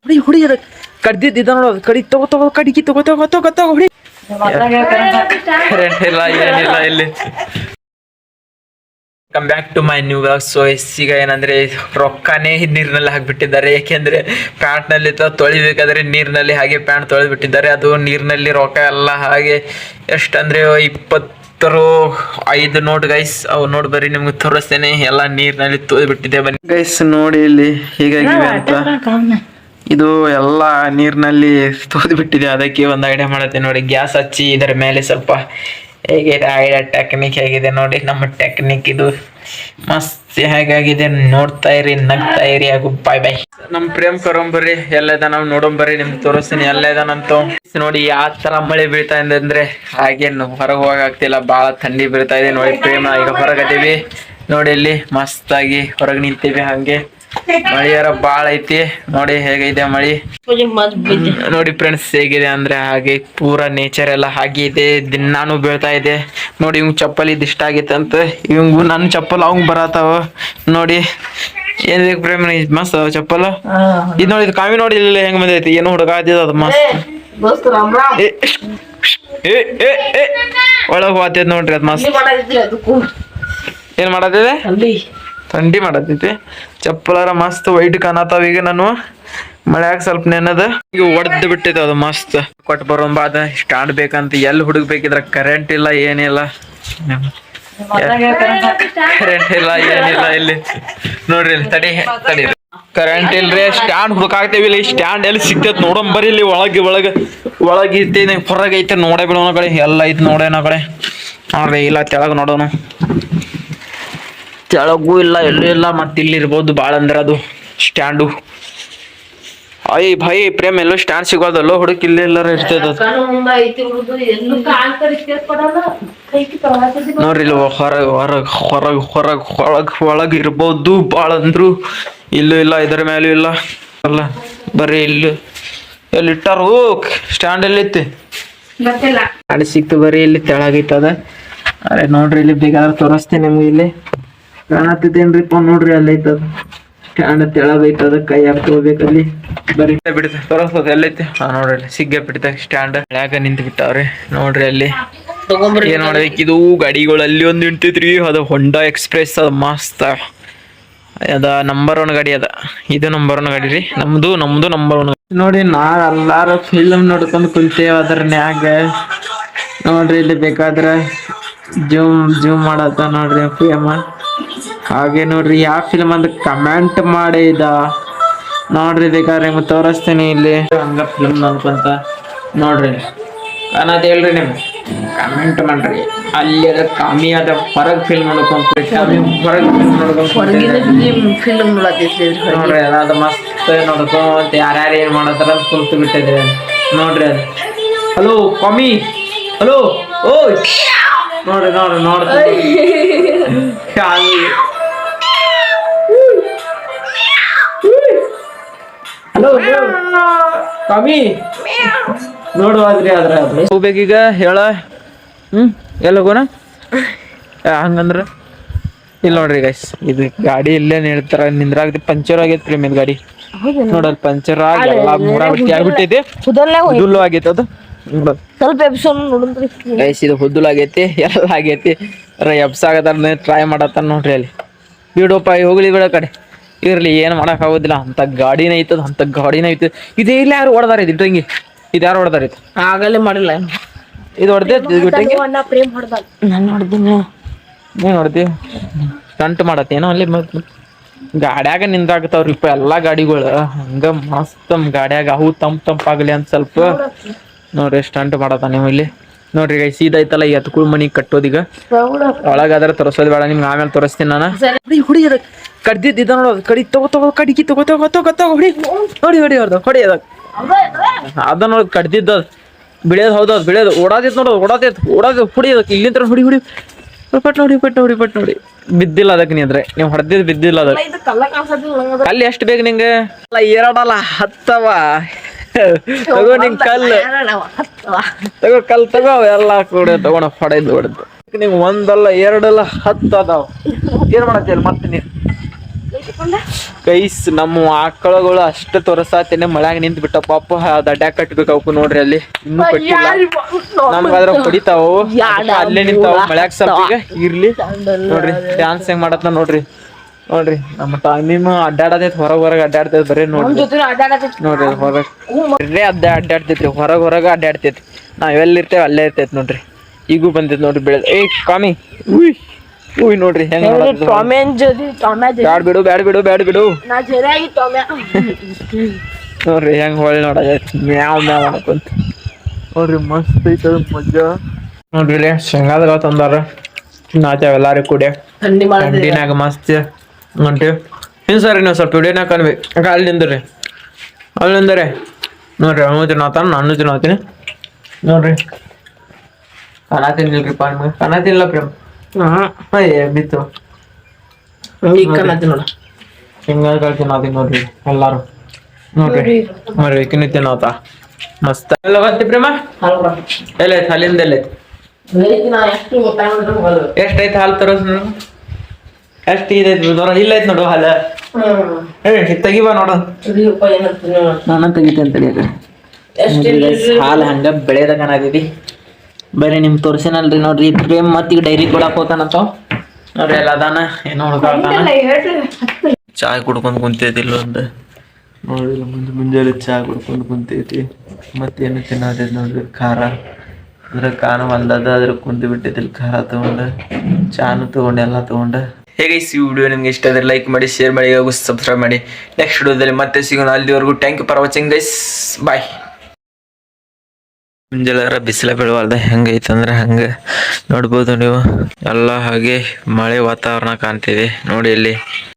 ಹುಡಿ ಹುಡಿ ಅದ ಕಡ್ದಿದ್ದ ನೋಡೋದು ಕಡಿ ತಗೋ ಕಡಿಗೆ ತಗೋ ಹುಡಿ. ಕರೆಂಟ್ ಇಲ್ಲ ಏನಿಲ್ಲ ಇಲ್ಲಿ. Come back to my new vlog. So ಈಗ ಏನಂದ್ರೆ ರೊಕ್ಕನೇ ನೀರಿನಲ್ಲಿ ಹಾಕ್ಬಿಟ್ಟಿದ್ದಾರೆ. ಏಕೆಂದ್ರೆ ಪ್ಯಾಂಟ್ ನಲ್ಲಿ ತೊಳಿಬೇಕಾದ್ರೆ ನೀರಿನಲ್ಲಿ ಹಾಗೆ ಪ್ಯಾಂಟ್ ತೊಳೆದು ಬಿಟ್ಟಿದ್ದಾರೆ. ಅದು ನೀರಿನಲ್ಲಿ ರೊಕ್ಕ ಎಲ್ಲ ಹಾಗೆ ಎಷ್ಟಂದ್ರೆ 25 ನೋಟ್ ಗೈಸ್. ಅವು ನೋಡಿ ಬರ್ರಿ ನಿಮ್ಗೆ ತೋರಿಸ್ತೇನೆ. ಎಲ್ಲ ನೀರಿನಲ್ಲಿ ತೊಳೆದು ಬಿಟ್ಟಿದೆ ಬನ್ನಿ ಗೈಸ್ ನೋಡಿ ಇಲ್ಲಿ ಹೀಗಾಗಿವೆ ಅಂತ. ಇದು ಎಲ್ಲ ನೀರಿನಲ್ಲಿ ತೊಳೆದು ಬಿಟ್ಟಿದೆ. ಅದಕ್ಕೆ ಒಂದು ಐಡಿಯಾ ಮಾಡುತ್ತೆ ನೋಡಿ. ಗ್ಯಾಸ್ ಹಚ್ಚಿ ಇದರ ಮೇಲೆ ಸ್ವಲ್ಪ ಹೇಗಿದೆ ಐಡಿಯಾ ಟೆಕ್ನಿಕ್ ಹೇಗಿದೆ ನೋಡಿ. ನಮ್ಮ ಟೆಕ್ನಿಕ್ ಇದು ಮಸ್ತ್ ಹೇಗಾಗಿದೆ ನೋಡ್ತಾ ಇರಿ, ನಗ್ತಾ ಇರಿ. ಹಾಗೂ ಬಾಯ್ ಬಾಯ್. ನಮ್ ಪ್ರೇಮ್ ಕರೋಂಬರಿ ಎಲ್ಲದ ನಾವು ನೋಡೋಂಬರಿ ನಿಮ್ಗೆ ತೋರಿಸ್ತೀನಿ ಎಲ್ಲದಂತ ನೋಡಿ. ಯಾವ ತರ ಮಳೆ ಬೀಳ್ತಾ ಇದೆ ಅಂದ್ರೆ ಹಾಗೇನು ಹೊರಗೆ ಹೋಗಾಗ್ತಿಲ್ಲ, ಬಾಳ ಥಂಡಿ ಬೀಳ್ತಾ ಇದೆ ನೋಡಿ. ಪ್ರೇಮ ಈಗ ಹೊರಗದೀವಿ ನೋಡಿ, ಇಲ್ಲಿ ಮಸ್ತ್ ಆಗಿ ಹೊರಗೆ ನಿಂತೀವಿ. ಹಂಗೆ ಮಳೆಯಾರ ಬಾಳ ಐತಿ ನೋಡಿ. ಹೇಗಿದೆ ಮಳಿ ನೋಡಿ ಫ್ರೆಂಡ್ಸ್. ಹೇಗಿದೆ ಅಂದ್ರೆ ಹಾಗೆ ಪೂರಾ ನೇಚರ್ ಎಲ್ಲ ಹಾಗೆ ಇದೆ. ದಿನಾನು ಬೀಳ್ತಾ ಇದೆ ನೋಡಿ. ಇವ್ ಚಪ್ಪಲ್ ಇದ್ ಇಷ್ಟ ಆಗೈತೆ ಅಂತ ಇವಂಗು ನನ್ನ ಚಪ್ಪಲ್ ಅವಂಗ್ ಬರತಾವ ನೋಡಿ. ಏನ್ ಬೇಕು ಪ್ರೇಮ್ ಮಸ್ತ್ ಚಪ್ಪಲ್ ಇದ್ ನೋಡಿ. ಇದು ಕಾವಿ ನೋಡಿ ಇಲ್ಲಿ ಹೆಂಗ್ ಬಂದೈತಿ. ಏನು ಹುಡುಗ ಅದು ಮಸ್ತ್ ಒಳಗ್ ಹೋಗ್ತೈತಿ ನೋಡ್ರಿ. ಅದ್ ಮಸ್ತ್ ಏನ್ ಮಾಡತ್ತಿದೆ, ಥಂಡಿ ಮಾಡತೈತಿ. ಚಪ್ಪಲಾರ ಮಸ್ತ್ ವೈಟ್ ಕಾಣತಾವ. ಈಗ ನಾನು ಮಳ್ಯಾಗ ಸ್ವಲ್ಪ ನೆನದ ಈಗ ಒಡ್ದು ಬಿಟ್ಟಿದೆ. ಅದು ಮಸ್ತ್ ಕೊಟ್ಟು ಬರೋಂಬ. ಅದ ಸ್ಟ್ಯಾಂಡ್ ಬೇಕಂತ ಎಲ್ಲಿ ಹುಡುಕ್ಬೇಕಿದ್ರ ಕರೆಂಟ್ ಇಲ್ಲ ಏನಿಲ್ಲ. ಕರೆಂಟ್ ಇಲ್ಲ ಏನಿಲ್ಲ ಇಲ್ಲಿ ನೋಡ್ರಿ. ತಡಿ ಕರೆಂಟ್ ಇಲ್ರಿ. ಸ್ಟ್ಯಾಂಡ್ ಹುಡುಕಾಗ್ತೇವಿ. ಇಲ್ಲಿ ಸ್ಟ್ಯಾಂಡ್ ಎಲ್ಲಿ ಸಿಗ್ತೈತಿ ನೋಡಂಬರಿ. ಇಲ್ಲಿ ಒಳಗೈತಿ ಹೊರಗೈತೆ ನೋಡೇ ಬಿಡೋಣ ಕಡೆ ಎಲ್ಲ ಐತಿ ನೋಡೋಣ ಕಡೆ ನೋಡ್ರಿ. ಇಲ್ಲ ತೆಳಗ ನೋಡೋಣ, ತೆಳಗೂ ಇಲ್ಲ ಎಲ್ಲೂ ಇಲ್ಲ. ಮತ್ತೆ ಇಲ್ಲಿ ಇರ್ಬೋದು ಬಾಳ ಅಂದ್ರೆ ಅದು ಸ್ಟ್ಯಾಂಡು. ಅಯ್ಯ ಭಾಯಿ ಪ್ರೇಮ್ ಎಲ್ಲೋ ಸ್ಟ್ಯಾಂಡ್ ಸಿಗೋದಲ್ಲೋ ಹುಡುಕ್. ಇಲ್ಲಿ ಎಲ್ಲಾರ ಇರ್ತದ ನೋಡ್ರಿ. ಇಲ್ಲಿ ಒಳಗ್ ಇರ್ಬೋದು ಬಾಳ ಅಂದ್ರು. ಇಲ್ಲೂ ಇಲ್ಲ, ಇದರ ಮೇಲೂ ಇಲ್ಲ. ಅಲ್ಲ ಬರ್ರಿ ಇಲ್ಲಿ ಎಲ್ಲಿ ಇಟ್ಟಾರು ಸ್ಟ್ಯಾಂಡ್ ಎಲ್ಲಿ ಐತಿ ಸ್ಟ್ಯಾಂಡ್ ಸಿಕ್ತು. ಬರ್ರಿ ಇಲ್ಲಿ ತೆಳಗೈತದ. ಅರೆ ನೋಡ್ರಿ ಇಲ್ಲಿ ಬೇಕಾದ್ರೆ ತೋರಿಸ್ತೀನಿ ನಿಮ್ಗೆ. ಇಲ್ಲಿ ಕಾಣತ್ತೇನ್ರಿಪ್ಪ ನೋಡ್ರಿ. ಅಲ್ಲಿ ಐತದ ಸ್ಟ್ಯಾಂಡ್ ತೆಳಗೈತದ. ಕೈ ಹಾಕ್ಕೋಬೇಕಲ್ಲಿ. ಬರೀ ಬಿಡ್ತ ತೋರಿಸ್ತದ ಎಲ್ಲೈತಿ. ನೋಡ್ರಿ ಸಿಗ್ಗೆ ಬಿಡ್ತ ಸ್ಟ್ಯಾಂಡ್ ಯಾಕ ನಿಂತು ಬಿಟ್ಟವ್ರಿ ನೋಡ್ರಿ. ಅಲ್ಲಿ ಏನ್ ಮಾಡ್ಬೇಕು ಇದು ಗಾಡಿಗಳು ಅಲ್ಲಿ ಒಂದು ನಿಂತೈತ್ರಿ. ಅದು ಹೊಂಡಾ ಎಕ್ಸ್ಪ್ರೆಸ್. ಅದ ಮಸ್ತ್ ಅದ ನಂಬರ್ 1 ಗಾಡಿ ಅದ. ಇದು ನಂಬರ್ 1 ಗಾಡಿ ರೀ. ನಮ್ದು ನಂಬರ್ 1 ನೋಡಿ. ನಾವ್ ಎಲ್ಲಾರು ಫಿಲ್ಮ್ ನೋಡ್ಕೊಂಡ್ ಕುಂತೇವ ಅದ್ರ ನ್ಯಾಗ ನೋಡ್ರಿ. ಇಲ್ಲಿ ಬೇಕಾದ್ರ ಜೂಮ್ ಮಾಡತ್ತ ನೋಡ್ರಿ ಪ್ರೇಮ. ಹಾಗೆ ನೋಡ್ರಿ ಯಾವ ಫಿಲ್ಮ್ ಅಂತ ಕಮೆಂಟ್ ಮಾಡಿ ನೋಡ್ರಿ. ಬೇಕಾದ್ರೆ ನಿಮ್ಗೆ ತೋರಿಸ್ತೀನಿ ಇಲ್ಲಿ ಹಂಗ ಫಿಲ್ಮ್ ನೋಡ್ಕೊಂತ ನೋಡ್ರಿ. ಕಾಣತ್ ಹೇಳ್ರಿ ನಿಮ್ಗೆ ಕಮೆಂಟ್ ಮಾಡ್ರಿ. ಅಲ್ಲಿ ಅದ ಕಮ್ಮಿ ಅದ ಹೊರಗ್ ಫಿಲ್ಮ್ ನೋಡ್ಕೊಂತ ಹೊರಗ್ ಫಿಲ್ಮ್ ನೋಡ್ರಿ. ಅದ ಮಸ್ತ್ ನೋಡ್ಕೊಂತ ಯಾರ್ಯಾರು ಏನ್ ಮಾಡತ್ತಾರ ಕುಂತು ಬಿಟ್ಟಿದ್ರಿ ನೋಡ್ರಿ. ಅದು ಹಲೋ ಕಮ್ಮಿ ಹಲೋ ಓ ನೋಡ್ರಿ ಹಲೋ ಕಮ್ಮಿ ನೋಡುವಾದ್ರಿ. ಆದ್ರ ಹೋಗ್ಬೇಕೀಗ ಹೇಳ. ಎಲ್ಲ ಹೋಗೋಣ ಹಂಗಂದ್ರ ಇಲ್ಲಿ ನೋಡ್ರಿ ಗೈಸ್. ಇದು ಗಾಡಿ ಇಲ್ಲೇ ನಿಲ್ತಾರ ನಿಂದ್ರಾಗ್ತಿ. ಪಂಚರ್ ಆಗೈತಿ ಪ್ರೇಮ್ ಇದು ಗಾಡಿ ನೋಡಲ್. ಪಂಚರ್ ಆಗಿ ಎಲ್ಲ ಮೂರಾಬಿಟ್ಟಿ ಆಗ್ಬಿಟ್ಟೈತಿ. ಹುದುಲ್ಲು ಆಗೈತಿ ಅದು ಸ್ವಲ್ಪ ಗೈಸ್. ಇದು ಹುದ್ದುಲ್ ಆಗೈತಿ ಎಲ್ಲ ಆಗೈತಿ. ಎಬ್ಸಾಗತಾರ ಟ್ರೈ ಮಾಡತ್ತಾರ ನೋಡ್ರಿ. ಅಲ್ಲಿ ಬಿಡೋಪ್ಪ ಹೋಗ್ಲಿ ಬಿಡೋ ಕಡೆ ಇರ್ಲಿ. ಏನ್ ಮಾಡಕ್ ಆಗೋದಿಲ್ಲ. ಅಂತ ಗಾಡಿನ ಐತದ, ಅಂತ ಗಾಡಿನ ಐತದ. ಇದೇ ಇಲ್ಲ ಯಾರು ಹೊಡೆದಾರ ಇದು ಇಟ್ಟಂಗಿ. ಇದು ಯಾರು ಹೊಡೆದಾರ ಇದು ಆಗಲೇ ಮಾಡಿಲ್ಲ. ಇದು ಹೊಡೆದೈತಿ ನಾನು ಹೊಡೆದಿನಿ. ನೀನ್ ಹೊಡೆದಿ ಸ್ಟಂಟ್ ಮಾಡತ್ತೇನೋ ಅಲ್ಲಿ. ಗಾಡ್ಯಾಗ ನಿಂದಾಗತಾವ್ರಿಪ್ಪ ಎಲ್ಲಾ ಗಾಡಿಗಳು. ಹಂಗ ಮಸ್ತ್ ಗಾಡ್ಯಾಗ ಅವು ತಂಪಾಗಲಿ ಅಂತ ಸ್ವಲ್ಪ ನೋಡ್ರಿ ಸ್ಟಂಟ್ ಮಾಡತ್ತ. ನೀವು ಇಲ್ಲಿ ನೋಡ್ರಿ ಗೈಸ್. ಸೀದೈತಲ್ಲ ಈ ಹತ್ಕುಳ್ ಮನಿ ಕಟ್ಟೋದೀಗ. ಒಳಗಾದ್ರೆ ತೋರಿಸೋದು ಬೇಡ ನಿಮ್ಗೆ, ಆಮೇಲೆ ತೋರಿಸ್ತೀನಿ ನಾನು. ಹುಡಿ ಅದ ಕಡ್ದಿದ್ದ ನೋಡೋದು ಕಡಿ ತಗೋ ಕಡಿಗೆ ತಗೋ ಹುಡಿ ನೋಡಿ ಹೊಡಿಯೋದ ಅದ ನೋಡ್ ಕಡ್ದಿದ್ದ ಬಿಳಿಯೋದು. ಹೌದೌದು ಬಿಳಿಯೋದು. ಓಡಾದಿತ್ತು ನೋಡೋದು ಹುಡಿಯೋದಕ್ಕೆ ಇಲ್ಲಿಂದ ಹುಡಿ ಪಟ್ ನೋಡಿ ಬಿದ್ದಿಲ್ಲ ಅದಕ್ಕೆ. ನೀ ಅಂದ್ರೆ ನೀವು ಹೊಡೆದಿದ್ದು ಬಿದ್ದಿಲ್ಲ ಅದಕ್ಕೆ. ಕಲ್ಲು ಎಷ್ಟು ಬೇಕು ನಿಂಗೆ? ಎರಡಲ್ಲ 10 ತಗೋ ನಿಂಗೆ ಕಲ್ಲು. ತಗೋ ಎಲ್ಲ ಕೂಡ ತಗೊಂಡ ಹೊಡೆದು ನಿಂಗೆ 1 ಅಲ್ಲ 2 ಅಲ್ಲ 10 ಅದಾವ. ಏನ್ ಮಾಡತ್ತೆ ಮತ್ತೆ ನೀನು ಗೈಸ್ ನಮ್ಮ ಆಕಳಗಳು ಅಷ್ಟು ತೋರಿಸಾತೇನೆ ಮಳ್ಯಾಗ ನಿಂತ ಬಿಟ್ಟ ಪಾಪ ದಡ್ಡ್ಯಾಗ ಕಟ್ಬೇಕು ಅವಕು ನೋಡ್ರಿ ಅಲ್ಲಿ ಇನ್ನೂ ಕಟ್ಟಿಲ್ಲ ನಮ್ಗಾದ್ರ ಹೊಡಿತಾವು ಅಲ್ಲೇ ನಿಂತಾವು ಮಳ್ಯಾಗ ಸ್ವಲ್ಪ ಈಗ ಇರ್ಲಿ ನೋಡ್ರಿ ಡ್ಯಾನ್ಸ್ ಹೆಂಗ್ ಮಾಡತ್ತ ನೋಡ್ರಿ ನೋಡ್ರಿ ನಮ್ಮ ಟೈಮಿಮ್ ಅಡ್ಡಾಡತೈತಿ ಹೊರಗೆ ಅಡ್ಡಾಡ್ತೈತಿ ಬರೀ ನೋಡ್ರಿ ನೋಡ್ರಿ ಹೊರಗೆ ಅಡ್ಡಾಡ್ತೈತ್ರಿ ಹೊರಗೆ ಅಡ್ಡಾಡ್ತೈತಿ ನಾವ್ ಎಲ್ಲಿರ್ತೇವೆ ಅಲ್ಲೇ ಇರ್ತೈತಿ ನೋಡ್ರಿ ಈಗೂ ಬಂದೈತಿ ನೋಡ್ರಿ ಬೆಳೆ ಕಾಮಿ ಉಯ್ ನೋಡ್ರಿ ಹೆಂಗ್ ಬ್ಯಾಡ್ ಬಿಡು ನೋಡ್ರಿ ಹೆಂಗ್ ಹೊಳ್ಳಿ ನೋಡೈತಿ ಮ್ಯಾವ್ ಮಾಡಕೊಂತ ನೋಡ್ರಿ ಮಸ್ತ್ ಐತ ಮಜಾ ನೋಡ್ರಿ ಶೇಂಗಾದ ತಂದಾರ ನಾಚಾವ ಎಲ್ಲಾರು ಕುಡಿಯ ಥಂಡಿನಾಗ ಮಸ್ತ್ ಹೊಂಟೇವ್ ಇನ್ ಸರಿ ನೀವು ಸ್ವಲ್ಪ ವಿಡಿಯೋನಾಗ ಕನ್ವಿ ಅಲ್ಲಿಂದ್ರಿ ನೋಡ್ರಿ ಅವನು ತಿನ್ನತಾನ ನಾನು ತಿನ್ನತೀನಿ ನೋಡ್ರಿ ಕಾಣತಿನ್ನಿಲ್ರಿಪ್ಪ ನಿಮ್ಗೆ ಕಾಣತಿಲ್ಲ ಪ್ರೇಮ್ ಬಿತ್ತು ಹಿಂಗಾಗಿ ತಿನ್ನತೀನಿ ನೋಡ್ರಿ ಎಲ್ಲಾರು ನೋಡ್ರಿ ಕಿನ್ನ ತಿನ್ನೋತ ಮಸ್ತ್ ಎಲ್ಲ ಗೊತ್ತಿ ಪ್ರೇಮ ಎಲ್ಲೈತಿ ಹಾಲಿಂದ ಎಲ್ಲೈತಿ ಎಷ್ಟೈತಿ ಹಾಲು ತರೋಸ್ ಎಷ್ಟು ಇದೈತಿ ಇಲ್ಲ ಐತಿ ನೋಡು ಹಾಲು ತೆಗಿಬಾ ನೋಡು ನಾನು ತೆಗಿತೇನೆ ಹಾಲು ಹಂಗ ಬೆಳೆದಾಗ ಕಾಣತೈತಿ ಬರೀ ನಿಮ್ ತೋರ್ಸಿನಲ್ರಿ ನೋಡ್ರಿ ಪ್ರೇಮ್ ಮತ್ತೀಗ ಡೈರಿ ಕೊಡಕ್ ಹೋತಾನಂತ ನೋಡ್ರಿ ಎಲ್ಲ ಅದಾನ ಏನೋ ಹುಡುಕಾಡ್ತಾನ ಚಾ ಕುಡ್ಕೊಂಡ್ ಕುಂತೈತಿ ಇಲ್ಲೊಂದು ನೋಡ್ರಿ ಮುಂಜಾನೆ ಚಾ ಕುಡ್ಕೊಂಡ್ ಕುಂತೈತಿ ಮತ್ತೇನು ತಿನ್ನತೈತಿ ನೋಡ್ರಿ ಖಾರ ಅದ್ರ ಕಾನು ಹೊಲ್ದದ ಅದ್ರ ಕುಂತು ಬಿಟ್ಟೈತಿ ಖಾರ ತಗೊಂಡ ಚಾನು ತಗೊಂಡು ಎಲ್ಲ ತಗೊಂಡ ಹೇಗೆ ಈ ವಿಡಿಯೋ ನಿಮ್ಗೆ ಇಷ್ಟ ಆದರೆ ಲೈಕ್ ಮಾಡಿ ಶೇರ್ ಮಾಡಿ ಹಾಗೂ ಸಬ್ಸ್ಕ್ರೈಬ್ ಮಾಡಿ ನೆಕ್ಸ್ಟ್ ವಿಡಿಯೋದಲ್ಲಿ ಮತ್ತೆ ಸಿಗೋಣ ಅಲ್ಲಿವರೆಗೂ thank you for watching guys bye ಮುಂಜಾನೆ ಬಿಸಿಲ ಬೀಳವಾರ್ದ ಹೆಂಗೈತಂದ್ರೆ ಹಂಗೆ ನೋಡ್ಬೋದು ನೀವು ಎಲ್ಲ ಹಾಗೆ ಮಳೆ ವಾತಾವರಣ ಕಾಣ್ತಿದೆ ನೋಡಿ ಇಲ್ಲಿ